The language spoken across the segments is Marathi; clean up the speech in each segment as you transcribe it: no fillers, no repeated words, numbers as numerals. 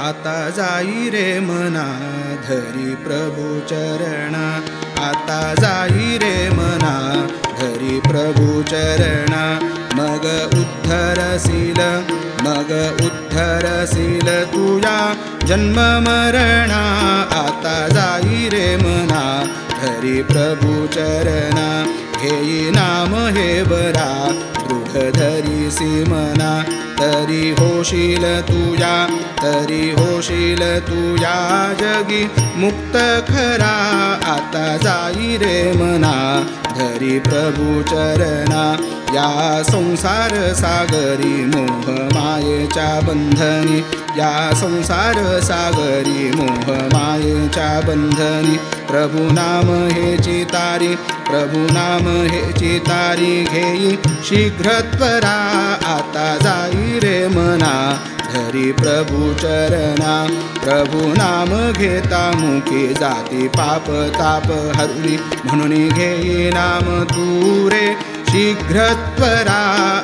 आता जाई रे मना धरी प्रभु चरणा, आता जाई रे मना धरी प्रभु चरणा. मग उद्धरशील मग उद्धरशील तुया जन्म मरणा, आता जाई रे मना धरी प्रभु चरणा. घेई नाम हे बरा दृढ धरीसी मना, तरी होशील तुया तरी होशील तुया जगी मुक्त खरा. आता जाई रे मना धरी प्रभु चरणा. या संसार सागरी मोह मायेच्या बंधनी, या संसार सागरी मोह मायेच्या बंधनी. प्रभु नाम हे चितारी प्रभु नाम हे चितारी, घेई शीघ्र त्वरा. आता जाई रे मना धरी प्रभु चरणा. प्रभु नाम घेता मुखी जाती पाप ताप हरुनी, म्हणून घेई नाम तू रे शीघ्र त्वरा.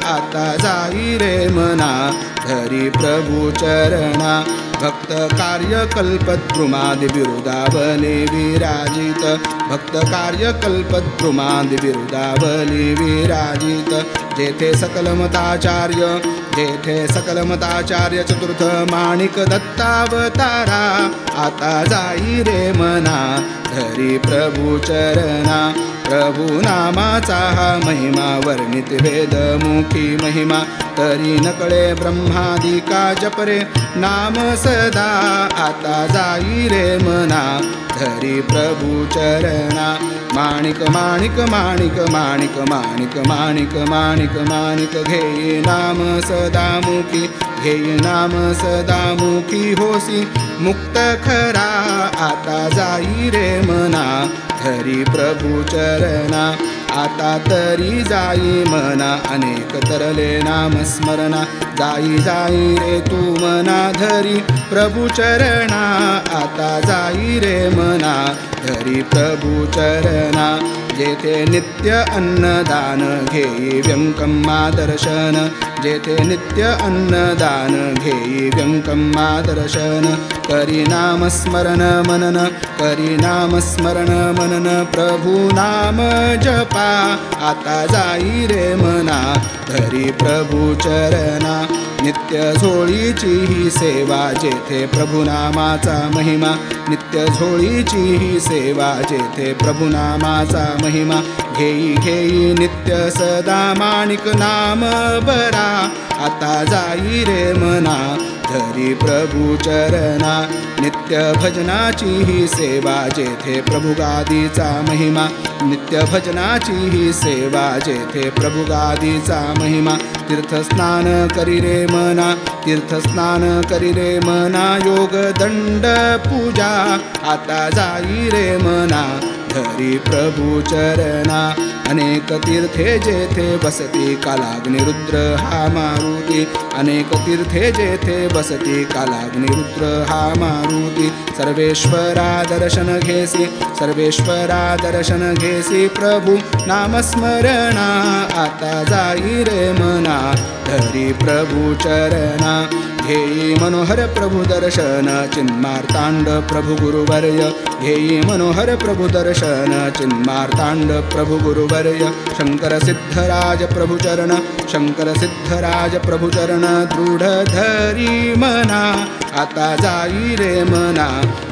आता जाई रे मना धरी प्रभु चरणा. भक्त कार्य कल्पद्रुमादि बिरुदावली विराजित, भक्त कार्य कल्पद्रुमादि बिरुदावली विराजित. जेथे सकलमताचार्य जेथे सकलमताचार्य चतुर्थ माणिक दत्तावतारा. आता जाई रे मना धरी प्रभु चरणा. प्रभु नामाचा हा महिमा वर्णित वेदमुखी महिमा, तरी नकळे ब्रह्मादिका जपरे नाम सदा. आता जाई रे मना धरी प्रभु चरणा. माणिक माणिक माणिक माणिक माणिक माणिक माणिक माणिक, घेई नाम सदामुखी घेई नाम सदामुखी, होसी मुक्त खरा. आता जाई रे मना धरी प्रभु चरणा. आता तरी जाई मना अनेक तरले नामस्मरणा, जाई जाई रे तू मना धरी प्रभु चरणा. आता जाई रे मना धरी प्रभु चरणा. जेथे नित्य अन्नदान घेई व्यंकम्मा दर्शन, जेथे नित्य अन्नदान घेई व्यंकम्मा दर्शन. करी नामस्मरण मनन करी नामस्मरण मनन, प्रभु नाम जपा. आता जाई रे मना धरी प्रभु चरणा. नित्य झोळीची ही सेवा जेथे प्रभु नामाचा महिमा, नित्य झोळीची ही सेवा जेथे प्रभु नामाचा महिमा. घेई घेई नित्य सदा माणिक नाम बरा. आता जाई रे मना धरी प्रभु चरणा. नित्य भजनाची ही सेवा जेथे प्रभु गादीचा महिमा, नित्य भजनाची ही सेवा जेथे प्रभु गादीचा महिमा. तीर्थस्नान करी रे मना तीर्थस्नान करी रे मना, योग दंड पूजा. आता जाई रे मना धरी प्रभु चरणा. अनेक तीर्थे जेथे बसती कालाग्नि रुद्र हा मारुती, अनेक तीर्थे जेथे बसती कालाग्नि रुद्र हा मारुती. सर्वेश्वरा दर्शन घेसी सर्वेश्वरा दर्शन घेसी, प्रभु नामस्मरणा. आता जाई रे मना धरी प्रभु चरणा. घेई मनोहर प्रभु दर्शन चिन्मार्तांड प्रभु गुरुवर्य, घेई मनोहर प्रभु दर्शन चिन्मार्तांड प्रभु गुरुवर्य. शंकर सिद्धराज प्रभु चरण शंकर सिद्धराज प्रभु चरण, दृढ धरी मना. आता जाई रे मना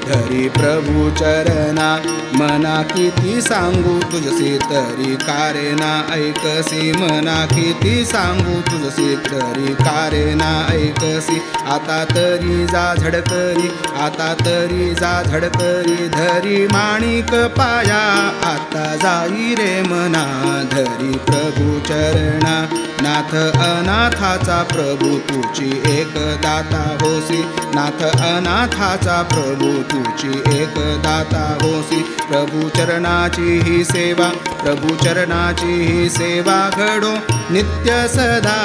धरी प्रभु चरणा. मना किती सांगू तुझसे तरी कारेना ऐकसी, मना किती सांगू तुझसे तरी कारेना ऐकसी. आता तरी जा झडकरी आता तरी जा झडकरी, धरी माणिक पाया. आता जाई रे मना धरी प्रभु चरणा. नाथ अनाथाचा प्रभु तुची एक दाता होसी, नाथ अनाथाचा प्रभु तुची एक दाता होसी. प्रभु चरणाची ही सेवा प्रभु चरणाची ही सेवा घडो नित्य सदा.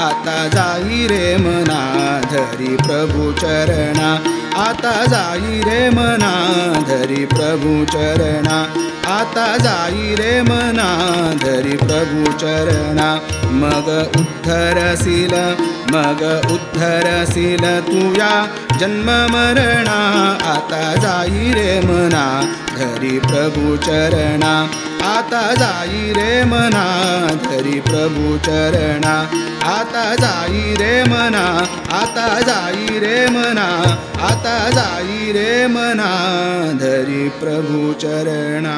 आता जाई रे मना धरी प्रभु चरणा. आता जाई रे मना धरी प्रभु चरणा. आता जाई रे मना धरी प्रभु चरणा. मग उद्धरशील मग उद्धरशील तुया जन्म मरणा आता जाई रे मना धरी प्रभु चरणा आता जाई रे मना धरी प्रभु चरणा आता जाई रे मना आता जाई रे मना आता जाई रे मना धरी प्रभु चरणा